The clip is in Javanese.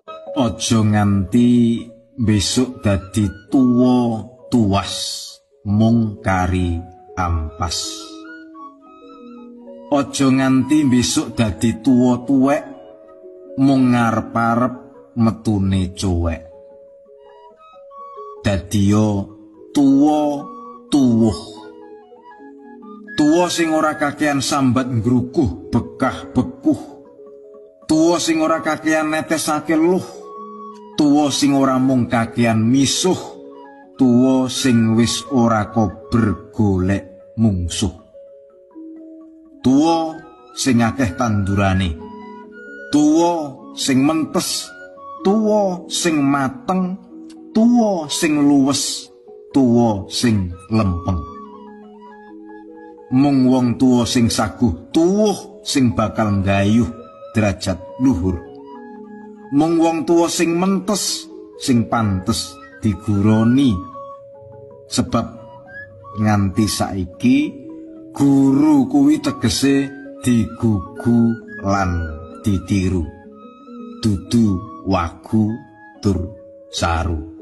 Aja nganti besok dadi tuwa tuwas mung kari ampas. Aja nganti besok dadi tuwa tuwek mung ngarep-arep metune cuwek. Dadiya tuwa tuwuh. Tuwa sing ora kakehan sambat ngrukuh bekah bekuh. Tuwa sing ora kakehan netesake luh. Tuwa sing ora mung kakehan misuh. Tuwa sing wis ora kober golek mungsuh. Tuwa sing akeh tandurane. Tuwa sing mentes. Tuwa sing mateng. Tuwa sing luwes. Tuwa sing lempeng. Mung wong tuwa sing saguh tuwuh sing bakal nggayuh derajat luhur. Mung wong tuwa sing mentes sing pantes diguroni. Sebab nganti saiki guru kuwi tegese digugu lan ditiru. Dudu wagu tur saru.